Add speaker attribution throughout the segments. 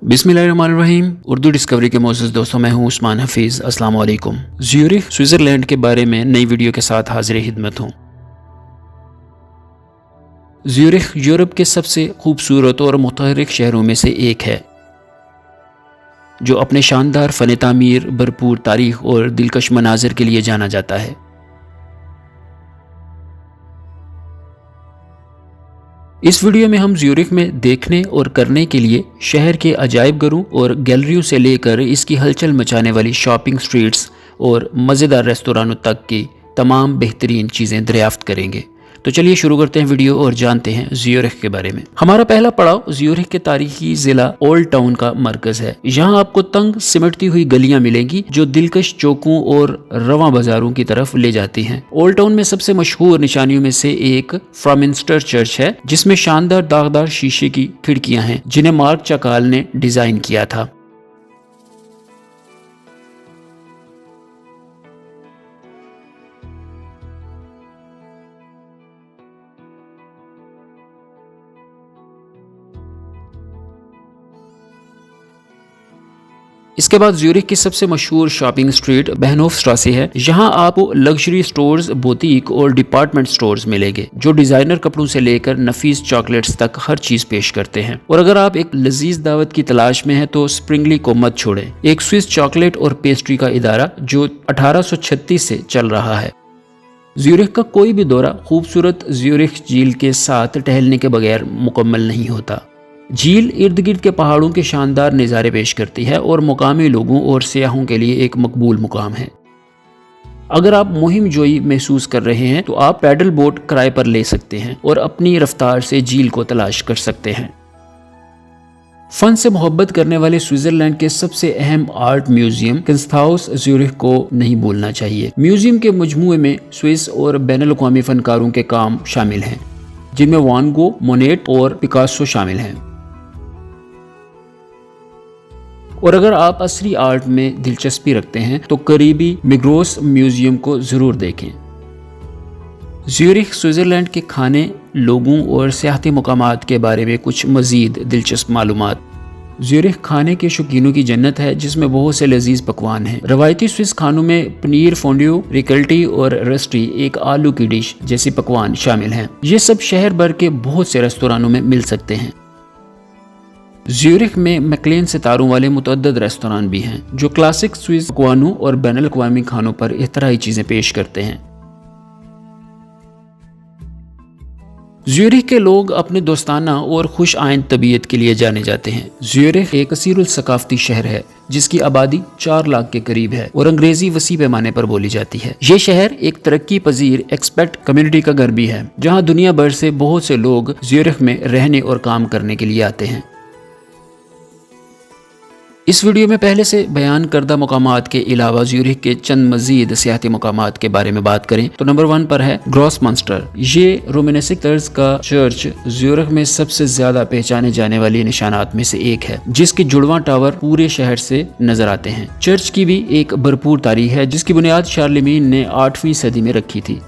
Speaker 1: बिस्मिल्लाहिर्रहमानिर्रहीम। उर्दू डिस्कवरी के मोअज़्ज़ज़ दोस्तों, मैं हूं उस्मान हफीज़। अस्सलाम वालेकुम। ज़्यूरिख स्विट्ज़रलैंड के बारे में नई वीडियो के साथ हाजिर खिदमत हूं। ज़्यूरिख यूरोप के सबसे खूबसूरत और मुतहर्रिक शहरों में से एक है, जो अपने शानदार फ़न तामीर, भरपूर तारीख़ और दिलकश मनाज़िर के लिए जाना जाता है। इस वीडियो में हम ज़्यूरिख में देखने और करने के लिए शहर के अजायब घरों और गैलरियों से लेकर इसकी हलचल मचाने वाली शॉपिंग स्ट्रीट्स और मज़ेदार रेस्तोरानों तक की तमाम बेहतरीन चीज़ें दरियाफ्त करेंगे। तो चलिए शुरू करते हैं वीडियो और जानते हैं ज़्यूरिख के बारे में। हमारा पहला पड़ाव ज़्यूरिख के तारीखी ज़िला ओल्ड टाउन का मरकज़ है। यहाँ आपको तंग सिमटती हुई गलियां मिलेंगी जो दिलकश चौकों और रवां बाजारों की तरफ ले जाती हैं। ओल्ड टाउन में सबसे मशहूर निशानियों में से एक फ्रामिंस्टर चर्च है, जिसमें शानदार दागदार शीशे की खिड़कियां हैं जिन्हें मार्क चकाल ने डिजाइन किया था। इसके बाद ज़्यूरिख की सबसे मशहूर शॉपिंग स्ट्रीट बेहनोफस्ट्रासे है। यहाँ आपको लग्जरी स्टोर्स, बुटीक और डिपार्टमेंट स्टोर्स मिलेंगे जो डिजाइनर कपड़ों से लेकर नफीस चॉकलेट्स तक हर चीज पेश करते हैं। और अगर आप एक लजीज दावत की तलाश में हैं तो स्प्रिंगली को मत छोड़ें, एक स्विस चॉकलेट और पेस्ट्री का इदारा जो 1836 से चल रहा है। ज़्यूरिख का कोई भी दौरा खूबसूरत ज़्यूरिख झील के साथ टहलने के बगैर मुकम्मल नहीं होता। झील इर्द गिर्द के पहाड़ों के शानदार नज़ारे पेश करती है और मुकामी लोगों और सियाहों के लिए एक मकबूल मुकाम है। अगर आप मुहिम जोई महसूस कर रहे हैं तो आप पैडल बोट किराए पर ले सकते हैं और अपनी रफ्तार से झील को तलाश कर सकते हैं। फन से मोहब्बत करने वाले स्विट्जरलैंड के सबसे अहम आर्ट म्यूजियम कुंस्टहाउस ज़्यूरिख को नहीं भूलना चाहिए। म्यूजियम के मजमूए में स्विस और बैनुल अक़वामी फनकारों के काम शामिल हैं, जिनमें वान गो, मोनेट और पिकासो शामिल हैं। और अगर आप असली आर्ट में दिलचस्पी रखते हैं तो करीबी मिग्रोस म्यूजियम को जरूर देखें। ज़्यूरिख स्विट्जरलैंड के खाने, लोगों और सियाहती मुकामात के बारे में कुछ मजीद दिलचस्प मालूमात। ज़्यूरिख खाने के शौकीनों की जन्नत है, जिसमें बहुत से लजीज पकवान हैं। रवायती स्विस खानों में पनीर फोंड्यू, रिकल्टी और रस्टी, एक आलू की डिश जैसी पकवान शामिल हैं। ये सब शहर भर के बहुत से रेस्तोरानों में मिल सकते हैं। ज़्यूरिख में मैकलेन सितारों वाले मुतअद्दिद रेस्तोरान भी हैं जो क्लासिक स्विस पकवानों और बैनुल अक़वामी खानों पर इख्तराई चीजें पेश करते हैं। ज़्यूरिख के लोग अपने दोस्ताना और खुश आइंद तबीयत के लिए जाने जाते हैं। ज़्यूरिख एक कसीरुल सकाफती शहर है जिसकी आबादी 4 लाख के करीब है और अंग्रेजी वसी पैमाने पर बोली जाती है। ये शहर एक तरक्की पजीर एक्सपेट कम्युनिटी का घर भी है, जहाँ दुनिया भर से बहुत से लोग ज़्यूरिख में रहने और काम करने के लिए आते हैं। इस वीडियो में पहले से बयान करदा मुकामात के अलावा ज़्यूरिख के चंद मजीद सियाहती मुकामात के बारे में बात करें तो नंबर 1 पर है ग्रॉसमंस्टर। ये रोमानेस्क तर्ज का चर्च ज़्यूरिख में सबसे ज्यादा पहचाने जाने वाली निशानात में से एक है, जिसके जुड़वां टावर पूरे शहर से नजर आते हैं। चर्च की भी एक भरपूर तारीख है जिसकी बुनियाद शारलेमीन ने 8वीं सदी में रखी थी।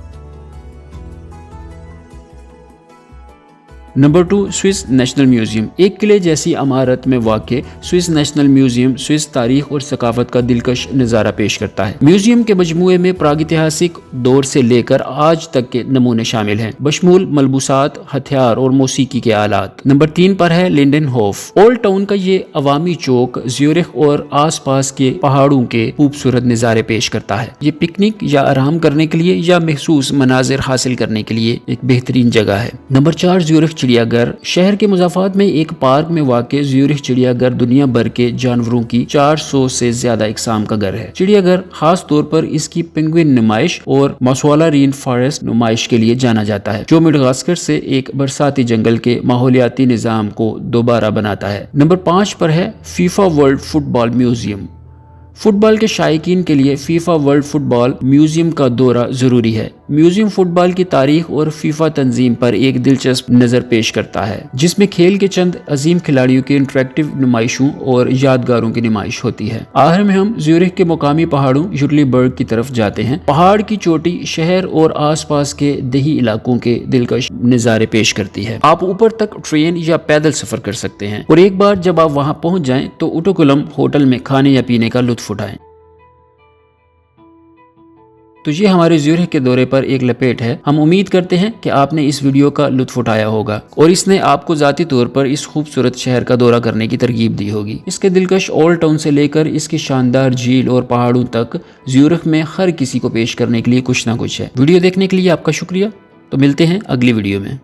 Speaker 1: Number 2 Swiss national museum. एक किले जैसी इमारत में वाक़े स्विस नेशनल म्यूजियम स्विस तारीख और सकाफत का दिलकश नज़ारा पेश करता है। म्यूजियम के मजमूए में प्रागैतिहासिक दौर से लेकर आज तक के नमूने शामिल हैं, बशमूल मलबूसात, हथियार और मौसीकी के आलात। नंबर 3 पर है लिंडनहोफ। ओल्ड टाउन का ये अवामी चौक ज़्यूरिख और आस पास के पहाड़ों के खूबसूरत नज़ारे पेश करता है। ये पिकनिक या आराम करने के लिए या महसूस मनाजिर हासिल करने के लिए एक बेहतरीन जगह है। नंबर 4 ज़्यूरिख चिड़ियाघर। शहर के मुजाफात में एक पार्क में वाक़े ज़्यूरिख चिड़ियाघर दुनिया भर के जानवरों की 400 से ज्यादा इकसाम का घर है। चिड़ियाघर खास तौर पर इसकी पेंगुइन नुमाइश और मसवाला रेन फॉरेस्ट नुमाइश के लिए जाना जाता है, जो मेडागास्कर से एक बरसाती जंगल के माहौलियाती निज़ाम को दोबारा बनाता है। नंबर 5 पर है FIFA world football museum. Football के शायकीन के लिए फीफा वर्ल्ड फुटबॉल म्यूजियम का दौरा जरूरी है। म्यूजियम फुटबॉल की तारीख और फीफा तंजीम पर एक दिलचस्प नज़र पेश करता है, जिसमें खेल के चंद अजीम खिलाड़ियों की इंटरेक्टिव नुमाइशों और यादगारों की नुमाइश होती है। आखिर में हम ज्यूरिख के मुकामी पहाड़ों जुटलीबर्ग की तरफ जाते हैं। पहाड़ की चोटी शहर और आसपास के देही इलाकों के दिलकश नज़ारे पेश करती है। आप ऊपर तक ट्रेन या पैदल सफर कर सकते हैं और एक बार जब आप वहां पहुंच जाएं तो उटुकुलम होटल में खाने या पीने का लुत्फ उठाएं। तो ये हमारे ज्यूरिख के दौरे पर एक लपेट है। हम उम्मीद करते हैं कि आपने इस वीडियो का लुत्फ उठाया होगा और इसने आपको ज़ाती तौर पर इस खूबसूरत शहर का दौरा करने की तरगीब दी होगी। इसके दिलकश ओल्ड टाउन से लेकर इसकी शानदार झील और पहाड़ों तक ज्यूरिख में हर किसी को पेश करने के लिए कुछ ना कुछ है। वीडियो देखने के लिए आपका शुक्रिया। तो मिलते हैं अगली वीडियो में।